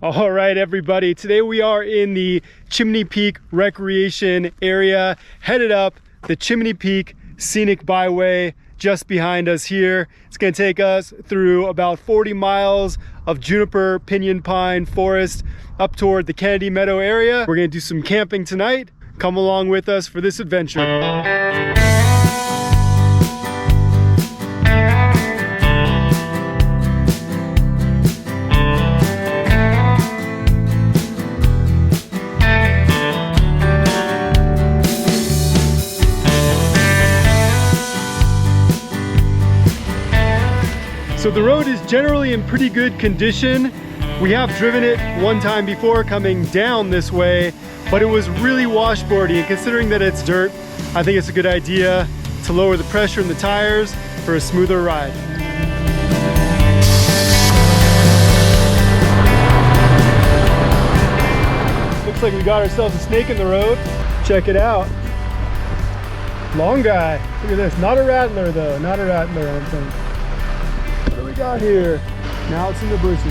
All right, everybody. Today we are in the Chimney Peak Recreation Area, headed up the Chimney Peak Scenic Byway just behind us here. It's going to take us through about 40 miles of juniper pinyon pine forest up toward the Kennedy Meadow area. We're going to do some camping tonight. Come along with us for this adventure. So the road is generally in pretty good condition. We have driven it one time before coming down this way, but it was really washboardy, and considering that it's dirt, I think it's a good idea to lower the pressure in the tires for a smoother ride. Looks like we got ourselves a snake in the road. Check it out. Long guy. Look at this. Not a rattler though. Not a rattler, I don't think. What do we got here? Now it's in the bushes.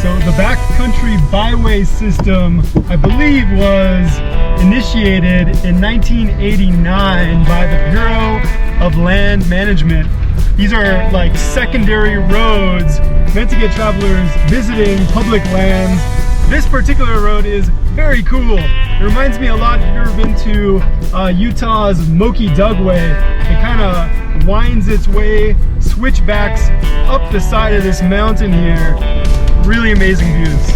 So the backcountry byway system, I believe, was initiated in 1989 by the Bureau of Land Management. These are like secondary roads meant to get travelers visiting public lands. This particular road is very cool. It reminds me a lot, if you've ever been to Utah's Moki Dugway. It kind of winds its way, switchbacks up the side of this mountain here. Really amazing views.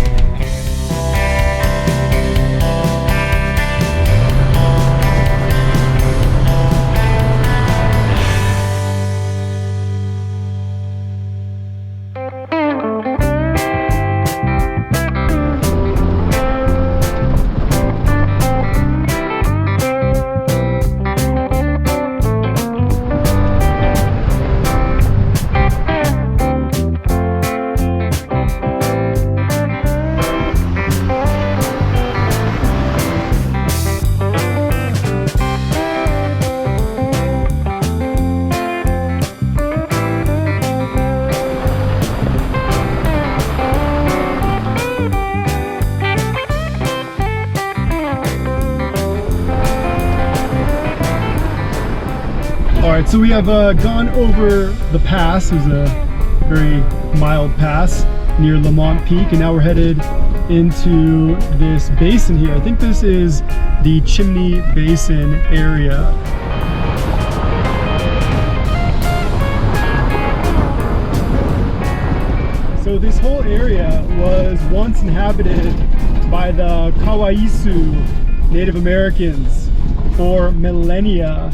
Alright, so we have gone over the pass. It was a very mild pass near Lamont Peak, and now we're headed into this basin here. I think this is the Chimney Basin area. So this whole area was once inhabited by the Kawaiisu Native Americans for millennia.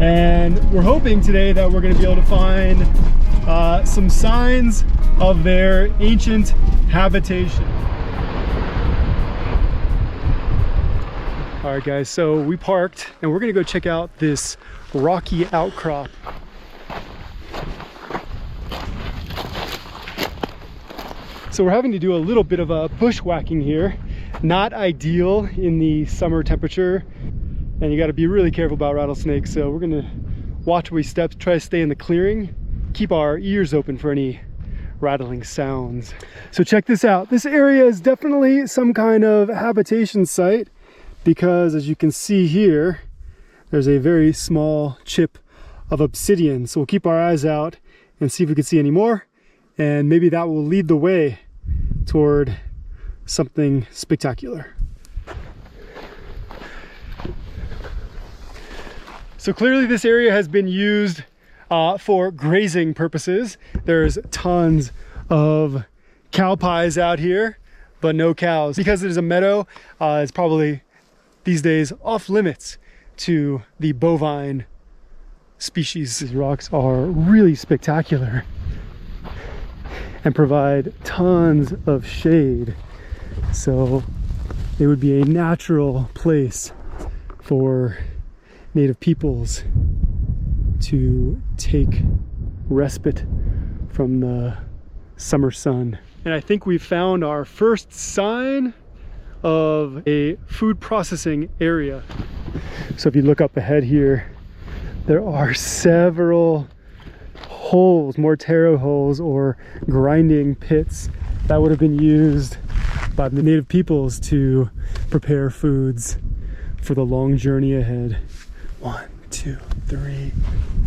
And we're hoping today that we're going to be able to find some signs of their ancient habitation. All right, guys, so we parked and we're going to go check out this rocky outcrop. So we're having to do a little bit of a bushwhacking here. Not ideal in the summer temperature. And you got to be really careful about rattlesnakes, so we're gonna watch where we step, try to stay in the clearing, keep our ears open for any rattling sounds. So check this out. This area is definitely some kind of habitation site, because as you can see here, there's a very small chip of obsidian. So we'll keep our eyes out and see if we can see any more, and maybe that will lead the way toward something spectacular. So clearly this area has been used for grazing purposes. There's tons of cow pies out here, but no cows. Because it is a meadow, it's probably these days off limits to the bovine species. These rocks are really spectacular and provide tons of shade. So it would be a natural place for Native peoples to take respite from the summer sun. And I think we've found our first sign of a food processing area. So if you look up ahead here, there are several holes, mortero holes or grinding pits that would have been used by the native peoples to prepare foods for the long journey ahead. 1, 2, 3,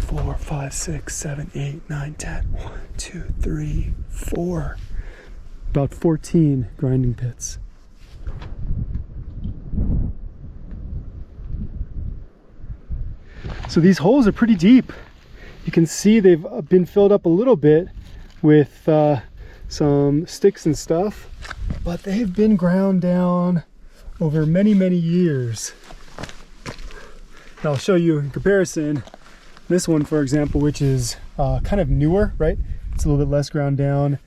4, 5, 6, 7, 8, 9, 10. 1, 2, 3, 4. About 14 grinding pits. So these holes are pretty deep. You can see they've been filled up a little bit with some sticks and stuff, but they've been ground down over many, many years. And I'll show you in comparison this one, for example, which is kind of newer, right? It's a little bit less ground down.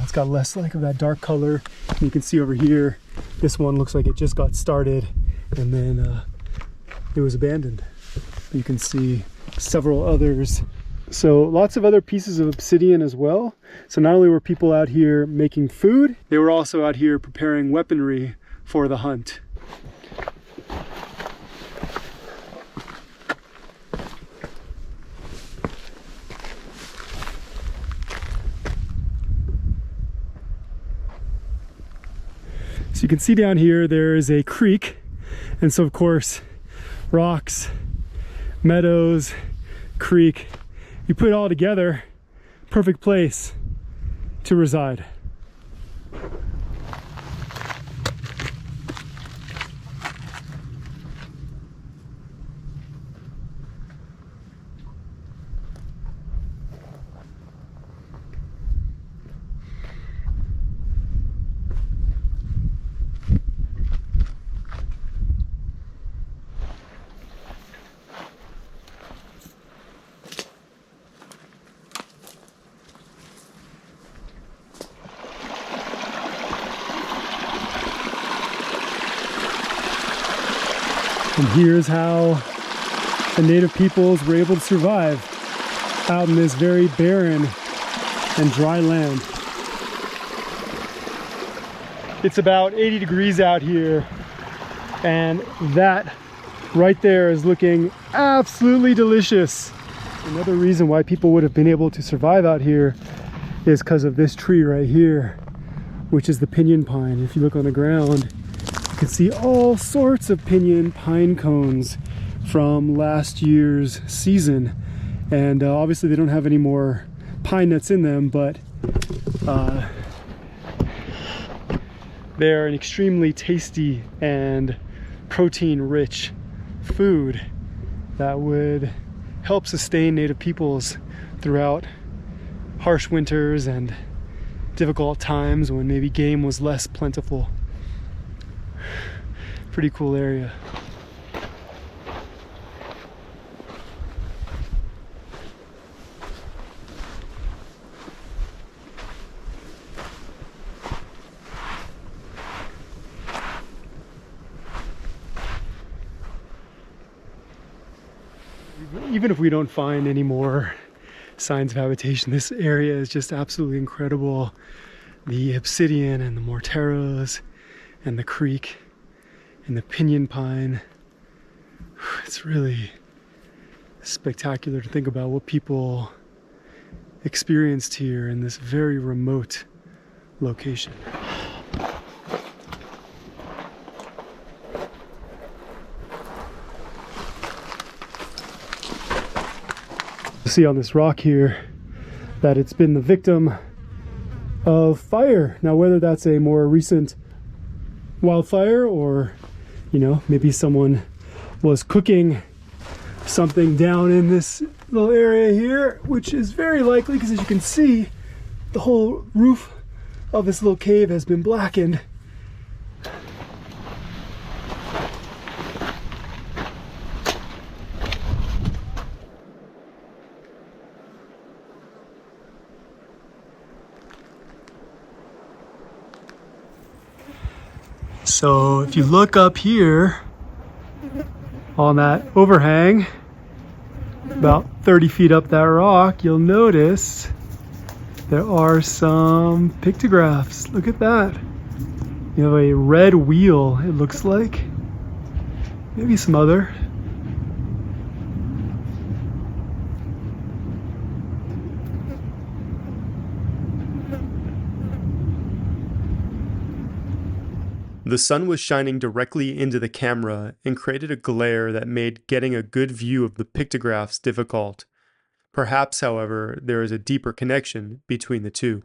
It's got less like of that dark color. And you can see over here, this one looks like it just got started and then it was abandoned. You can see several others. So lots of other pieces of obsidian as well. So not only were people out here making food, they were also out here preparing weaponry for the hunt. So you can see down here there is a creek, and so of course rocks, meadows, creek, you put it all together, perfect place to reside. And here's how the native peoples were able to survive out in this very barren and dry land. It's about 80 degrees out here, and that right there is looking absolutely delicious. Another reason why people would have been able to survive out here is because of this tree right here, which is the pinyon pine. If you look on the ground, you can see all sorts of pinyon pine cones from last year's season. And obviously they don't have any more pine nuts in them, but they're an extremely tasty and protein-rich food that would help sustain native peoples throughout harsh winters and difficult times when maybe game was less plentiful. Pretty cool area. Even if we don't find any more signs of habitation, this area is just absolutely incredible. The obsidian and the morteros and the creek and the pinyon pine. It's really spectacular to think about what people experienced here in this very remote location. See on this rock here that it's been the victim of fire. Now, whether that's a more recent wildfire or, you know, maybe someone was cooking something down in this little area here, which is very likely because, as you can see, the whole roof of this little cave has been blackened. So if you look up here on that overhang, about 30 feet up that rock, you'll notice there are some pictographs. Look at that. You have a red wheel, it looks like. maybe some other. The sun was shining directly into the camera and created a glare that made getting a good view of the pictographs difficult. Perhaps, however, there is a deeper connection between the two.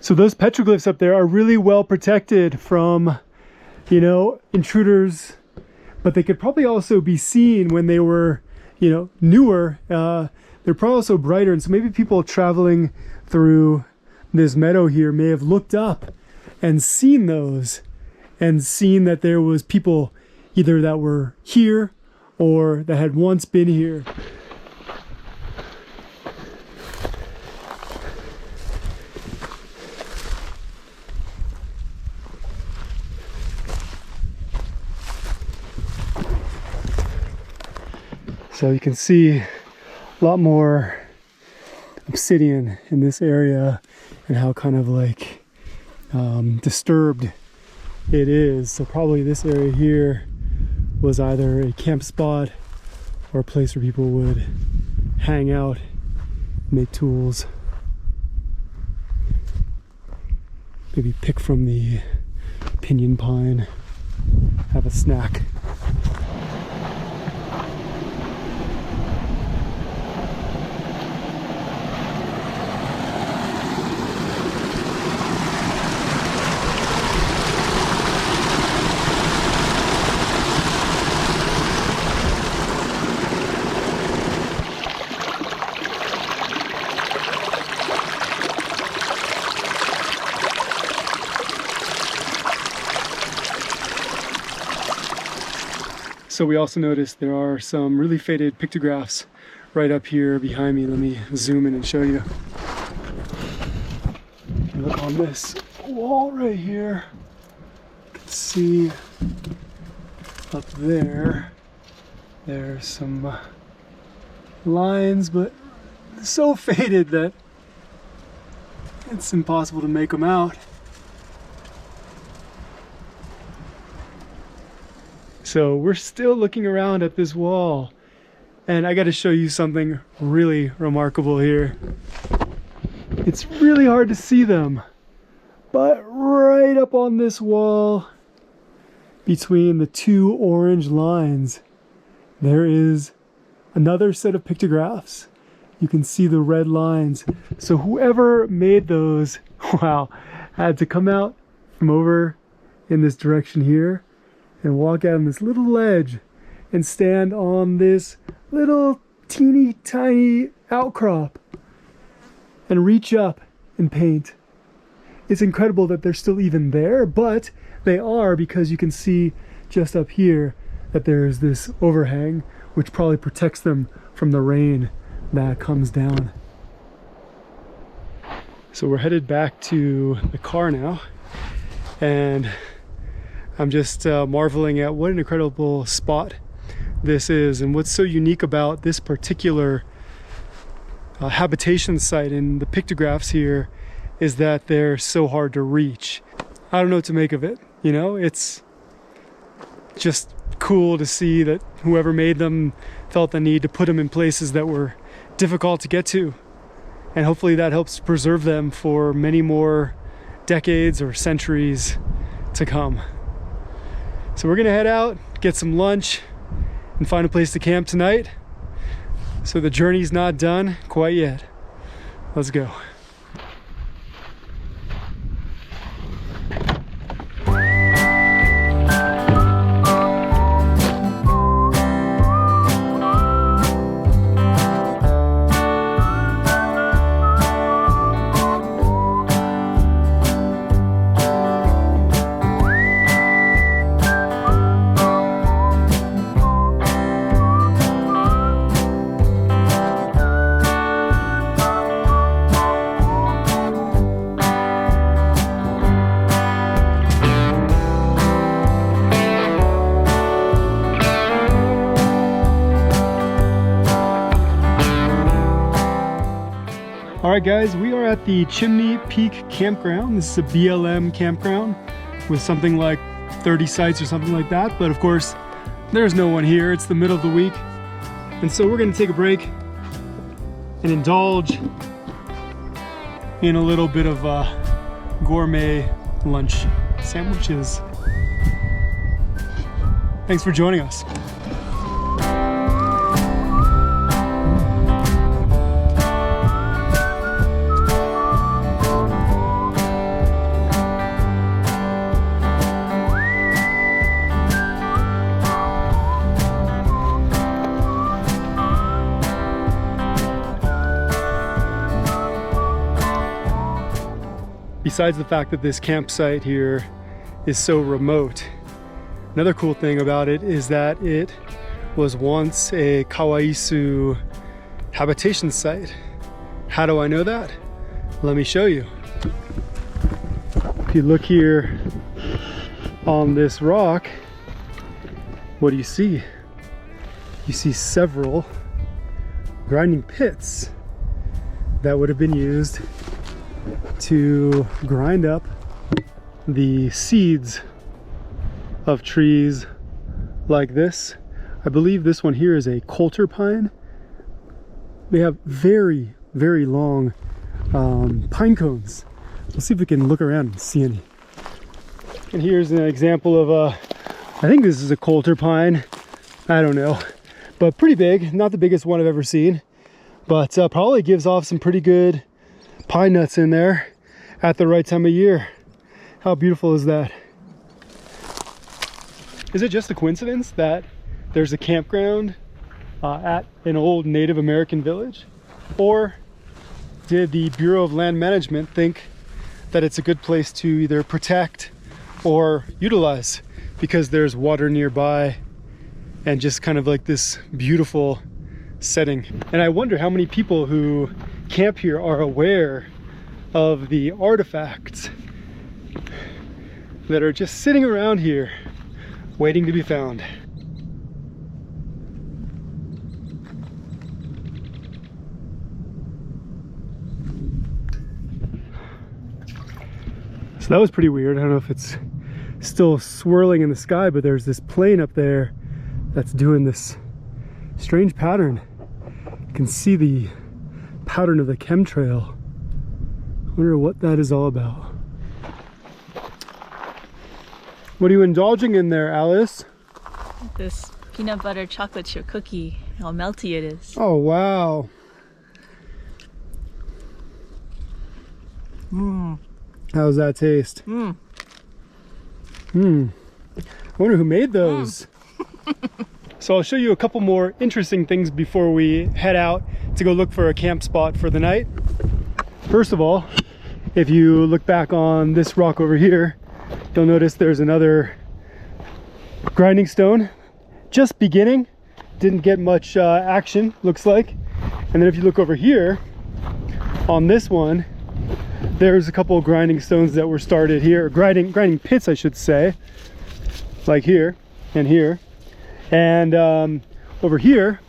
So those petroglyphs up there are really well protected from, intruders, but they could probably also be seen when they were, newer. They're probably also brighter, and so maybe people traveling through this meadow here may have looked up and seen those, and seen that there was people either that were here or that had once been here. So you can see a lot more obsidian in this area and how kind of like disturbed it is. So probably this area here was either a camp spot or a place where people would hang out, make tools, maybe pick from the pinyon pine, have a snack. So we also noticed there are some really faded pictographs right up here behind me. Let me zoom in and show you. Look on this wall right here. You can see up there, there's some lines, but so faded that it's impossible to make them out. So we're still looking around at this wall, and I got to show you something really remarkable here. It's really hard to see them, but right up on this wall between the two orange lines, there is another set of pictographs. You can see the red lines. So whoever made those, wow, had to come out from over in this direction here and walk out on this little ledge and stand on this little teeny tiny outcrop and reach up and paint. It's incredible that they're still even there, but they are, because you can see just up here that there's this overhang which probably protects them from the rain that comes down. So we're headed back to the car now, and I'm just marveling at what an incredible spot this is, and what's so unique about this particular habitation site and the pictographs here is that they're so hard to reach. I don't know what to make of it. It's just cool to see that whoever made them felt the need to put them in places that were difficult to get to, and hopefully that helps preserve them for many more decades or centuries to come. So we're gonna head out, get some lunch, and find a place to camp tonight. So the journey's not done quite yet. Let's go. right, guys, we are at the Chimney Peak Campground. This is a BLM campground with something like 30 sites or something like that. But of course, there's no one here. It's the middle of the week. And so we're gonna take a break and indulge in a little bit of gourmet lunch sandwiches. Thanks for joining us. Besides the fact that this campsite here is so remote, another cool thing about it is that it was once a Kawaiisu habitation site. How do I know that? Let me show you. If you look here on this rock, what do you see? You see several grinding pits that would have been used to grind up the seeds of trees like this. I believe this one here is a coulter pine. They have very, very long pine cones. Let's see if we can look around and see any. And here's an example of I think this is a coulter pine. I don't know, but pretty big. Not the biggest one I've ever seen, but probably gives off some pretty good pine nuts in there at the right time of year. How beautiful is that? Is it just a coincidence that there's a campground at an old Native American village? Or did the Bureau of Land Management think that it's a good place to either protect or utilize because there's water nearby and just kind of like this beautiful setting? And I wonder how many people who camp here are aware of the artifacts that are just sitting around here waiting to be found. So that was pretty weird. I don't know if it's still swirling in the sky, but there's this plane up there that's doing this strange pattern. You can see the pattern of the chemtrail. I wonder what that is all about. What are you indulging in there, Alice? This peanut butter chocolate chip cookie, how melty it is. Oh, wow. Mmm. How's that taste? Mmm. I wonder who made those. So I'll show you a couple more interesting things before we head out to go look for a camp spot for the night. First of all, if you look back on this rock over here, you'll notice there's another grinding stone just beginning. Didn't get much action, looks like. And then if you look over here on this one, there's a couple of grinding stones that were started here, grinding pits, I should say, like here and here. And over here,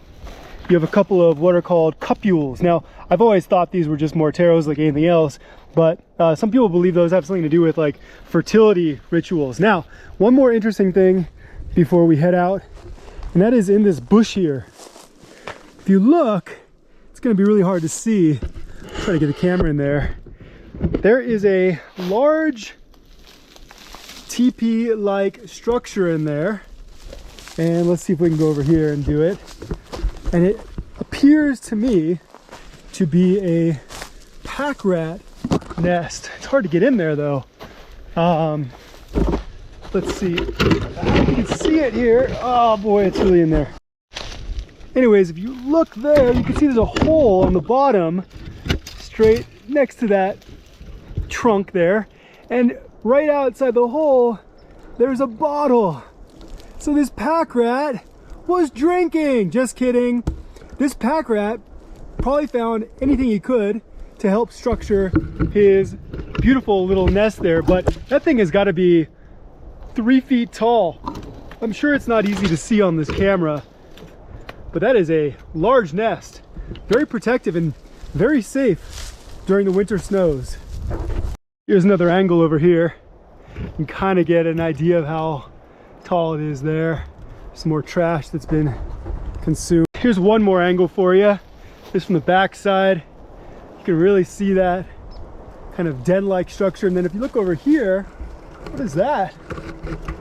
you have a couple of what are called cupules. Now, I've always thought these were just morteros like anything else, but some people believe those have something to do with like fertility rituals. Now, one more interesting thing before we head out, and that is in this bush here. If you look, it's gonna be really hard to see. Try to get the camera in there. There is a large teepee-like structure in there. And let's see if we can go over here and do it. And it appears to me to be a pack rat nest. It's hard to get in there though. Let's see. You can see it here. Oh boy, it's really in there. Anyways, if you look there, you can see there's a hole on the bottom straight next to that trunk there. And right outside the hole, there's a bottle. So this pack rat was drinking. Just kidding. This pack rat probably found anything he could to help structure his beautiful little nest there, but that thing has got to be 3 feet tall. I'm sure it's not easy to see on this camera, but that is a large nest. Very protective and very safe. during the winter snows. Here's another angle over here. You can kind of get an idea of how tall it is there. Some more trash that's been consumed. Here's one more angle for you. This from the back side. You can really see that kind of den-like structure. And then if you look over here, what is that?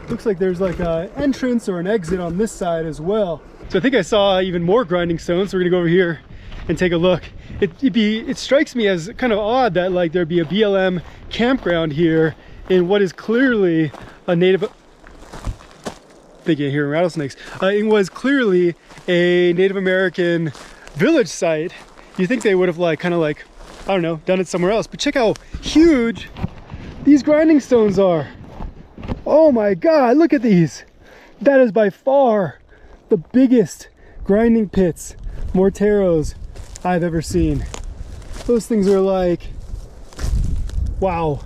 Looks like there's like an entrance or an exit on this side as well. So I think I saw even more grinding stones. So we're gonna go over here and take a look. It strikes me as kind of odd that like there'd be a BLM campground here in what is clearly a Native, thinking of hearing rattlesnakes, it was clearly a Native American village site. You think they would have like kind of like, I don't know, done it somewhere else. But check how huge these grinding stones are. Oh my God, look at these. That is by far the biggest grinding pits, morteros I've ever seen. Those things are like, wow.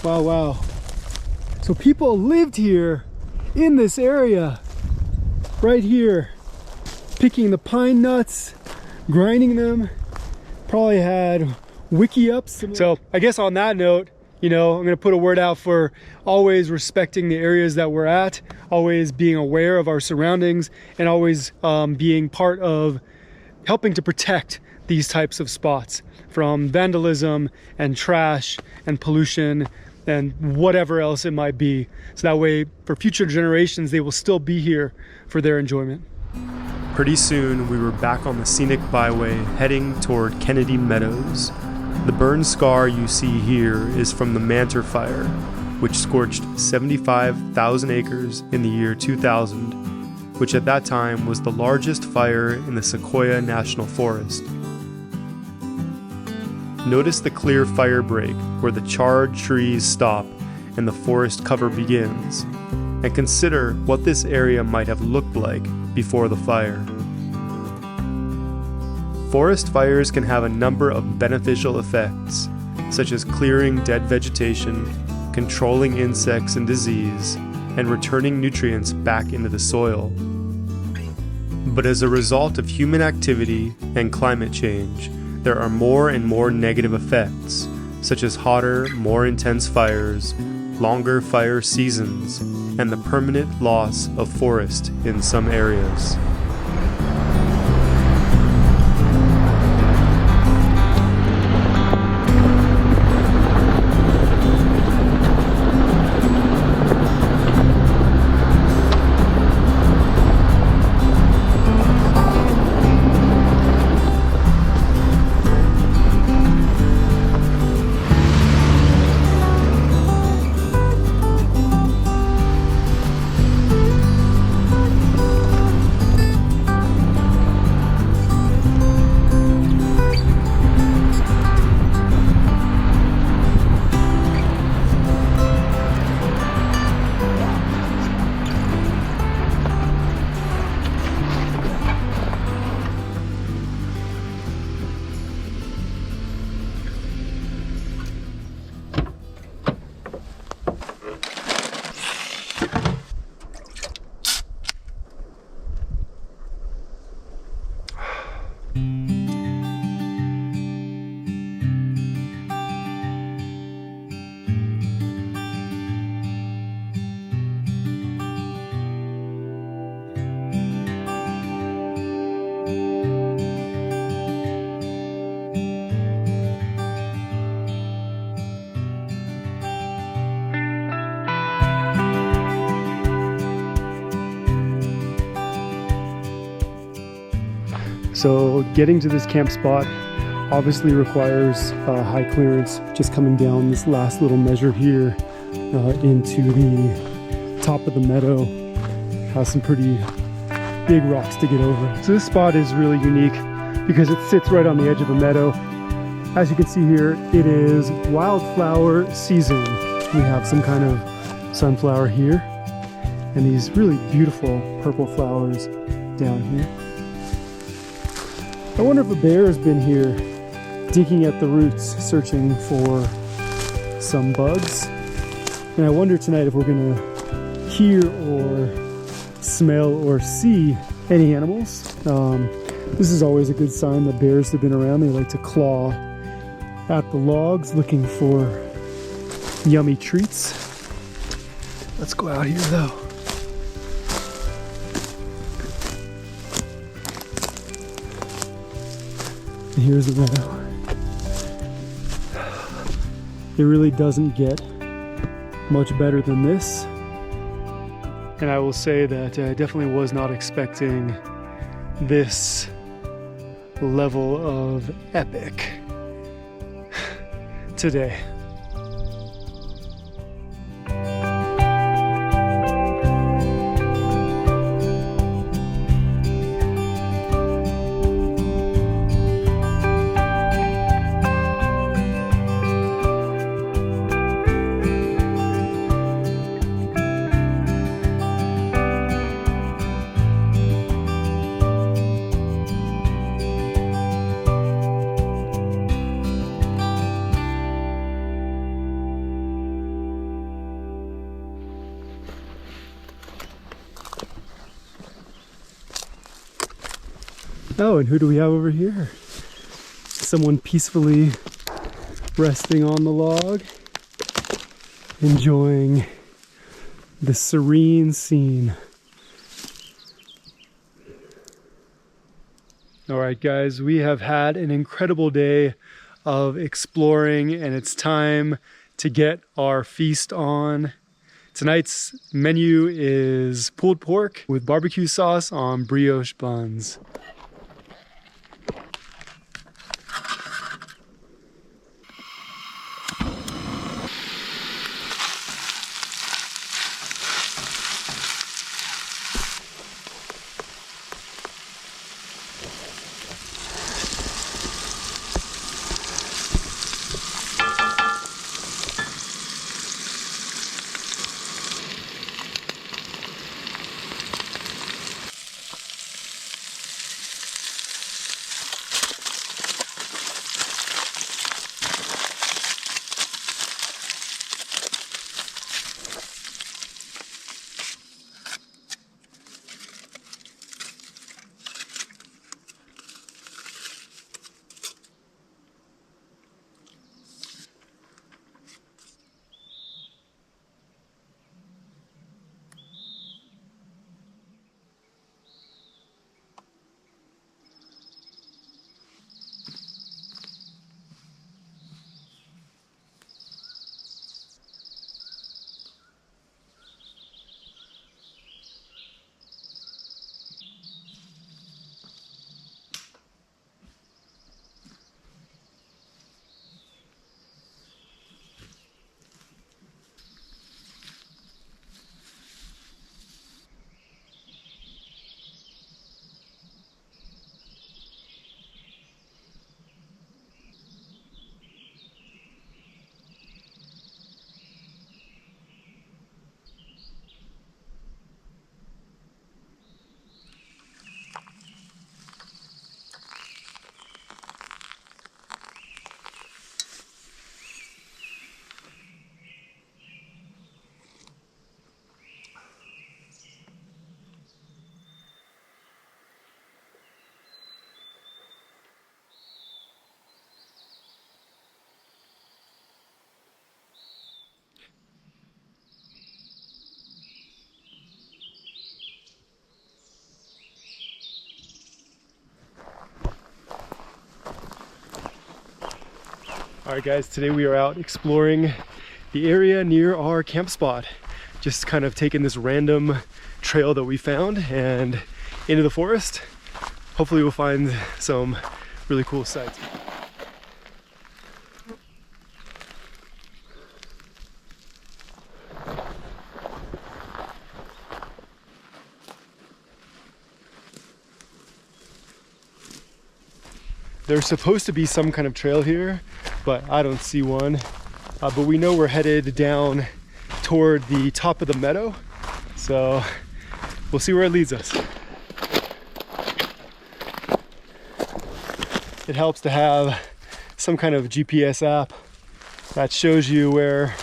Wow, wow. So people lived here in this area, right here, picking the pine nuts, grinding them, probably had wiki ups. So I guess on that note, you know, I'm gonna put a word out for always respecting the areas that we're at, always being aware of our surroundings, and always being part of helping to protect these types of spots from vandalism and trash and pollution and whatever else it might be. So that way, for future generations, they will still be here for their enjoyment. Pretty soon, we were back on the scenic byway heading toward Kennedy Meadows. The burn scar you see here is from the Mantor Fire, which scorched 75,000 acres in the year 2000, which at that time was the largest fire in the Sequoia National Forest. Notice the clear fire break where the charred trees stop and the forest cover begins, and consider what this area might have looked like before the fire. Forest fires can have a number of beneficial effects, such as clearing dead vegetation, controlling insects and disease, and returning nutrients back into the soil. But as a result of human activity and climate change, there are more and more negative effects, such as hotter, more intense fires, longer fire seasons, and the permanent loss of forest in some areas. So getting to this camp spot obviously requires high clearance. Just coming down this last little measure here into the top of the meadow has some pretty big rocks to get over. So this spot is really unique because it sits right on the edge of a meadow. As you can see here, it is wildflower season. We have some kind of sunflower here and these really beautiful purple flowers down here. I wonder if a bear has been here digging at the roots, searching for some bugs. And I wonder tonight if we're gonna hear or smell or see any animals. This is always a good sign that bears have been around. They like to claw at the logs looking for yummy treats. Let's go out here though. And here's the meadow. It really doesn't get much better than this. And I will say that I definitely was not expecting this level of epic today. Oh, and who do we have over here? Someone peacefully resting on the log, enjoying the serene scene. All right, guys, we have had an incredible day of exploring, and it's time to get our feast on. Tonight's menu is pulled pork with barbecue sauce on brioche buns. All right, guys, today we are out exploring the area near our camp spot. Just kind of taking this random trail that we found and into the forest. Hopefully we'll find some really cool sights. There's supposed to be some kind of trail here, but I don't see one. But we know we're headed down toward the top of the meadow, so we'll see where it leads us. It helps to have some kind of GPS app that shows you where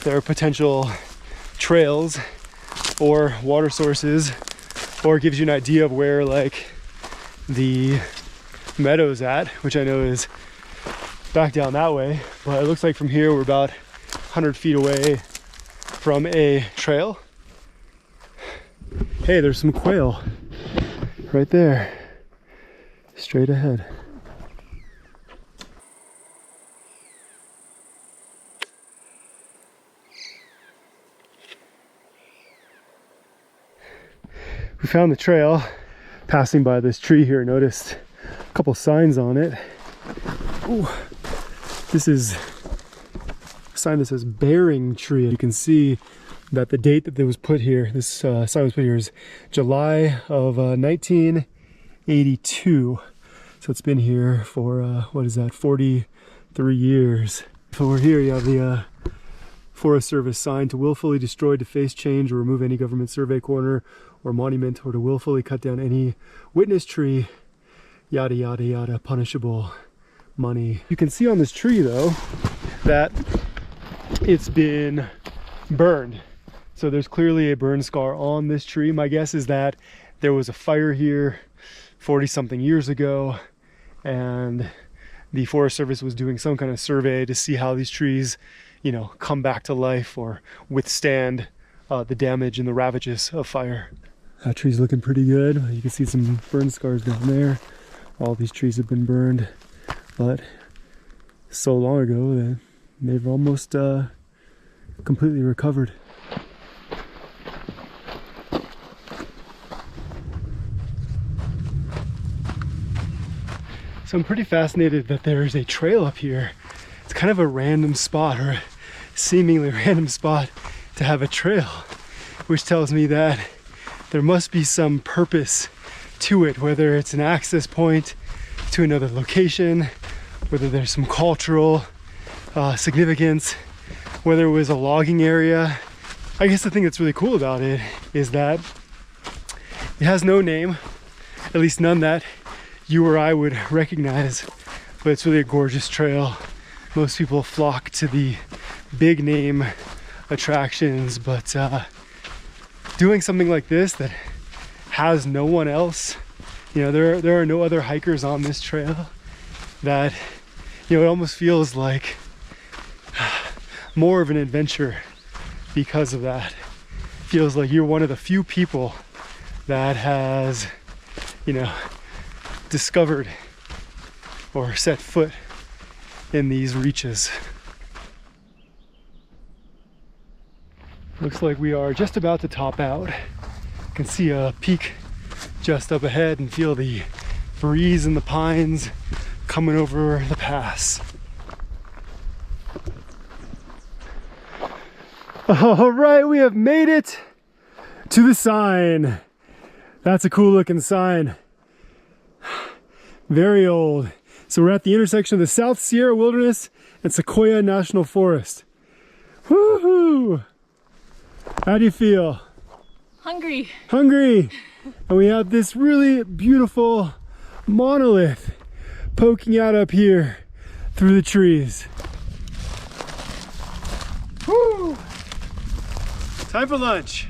there are potential trails or water sources, or gives you an idea of where like the meadows at, which I know is back down that way. But it looks like from here we're about 100 feet away from a trail. Hey, there's some quail right there, straight ahead. We found the trail passing by this tree here. Noticed a couple signs on it. Ooh, this is a sign that says bearing tree. You can see that the date that it was put here, this sign was put here, is July of 1982. So it's been here for, what is that, 43 years. So we're here, you have the Forest Service sign: to willfully destroy, deface, change, or remove any government survey corner or monument, or to willfully cut down any witness tree, yada yada yada, punishable, money. You can see on this tree though that it's been burned. So there's clearly a burn scar on this tree. My guess is that there was a fire here 40 something years ago, and the Forest Service was doing some kind of survey to see how these trees, you know, come back to life or withstand the damage and the ravages of fire. That tree's looking pretty good. You can see some burn scars down there. All these trees have been burned, but so long ago that they've almost completely recovered. So I'm pretty fascinated that there's a trail up here. It's kind of a random spot, or a seemingly random spot to have a trail, which tells me that there must be some purpose to it, whether it's an access point to another location, whether there's some cultural significance, whether it was a logging area. I guess the thing that's really cool about it is that it has no name, at least none that you or I would recognize, but it's really a gorgeous trail. Most people flock to the big name attractions, but doing something like this that has no one else, you know, there are no other hikers on this trail, that, you know, it almost feels like more of an adventure because of that. Feels like you're one of the few people that has, you know, discovered or set foot in these reaches. Looks like we are just about to top out. You can see a peak just up ahead and feel the breeze and the pines coming over the pass. All right, we have made it to the sign. That's a cool looking sign. Very old. So we're at the intersection of the South Sierra Wilderness and Sequoia National Forest. Woohoo! How do you feel? Hungry. Hungry! And we have this really beautiful monolith poking out up here through the trees. Woo! Time for lunch.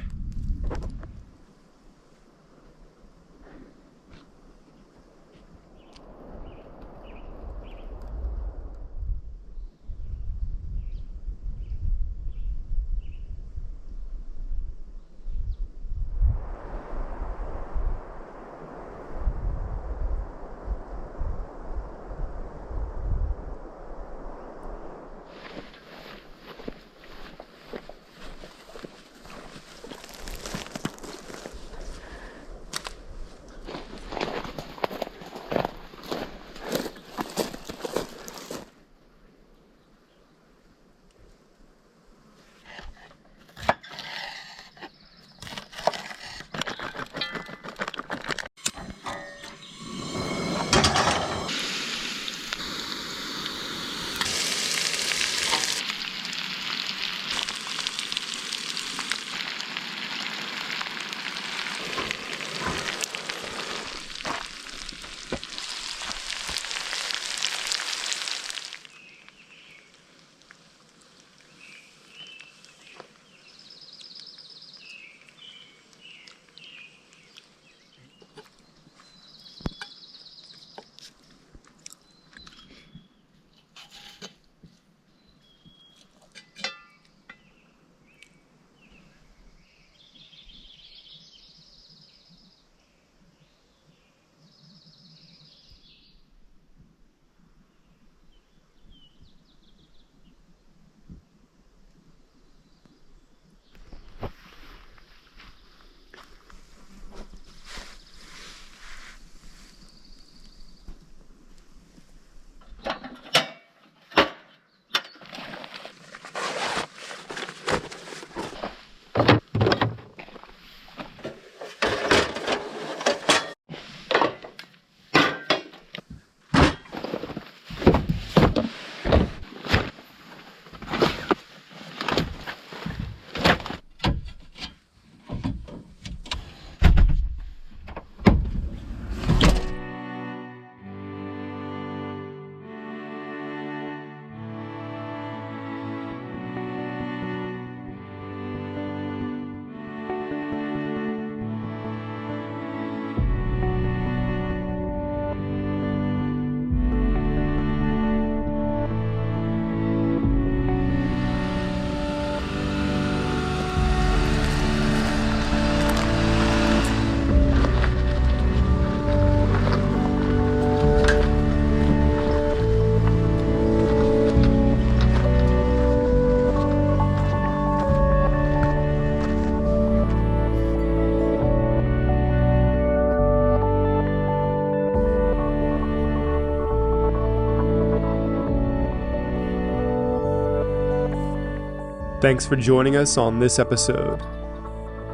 Thanks for joining us on this episode.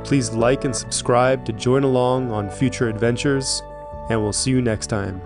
Please like and subscribe to join along on future adventures, and we'll see you next time.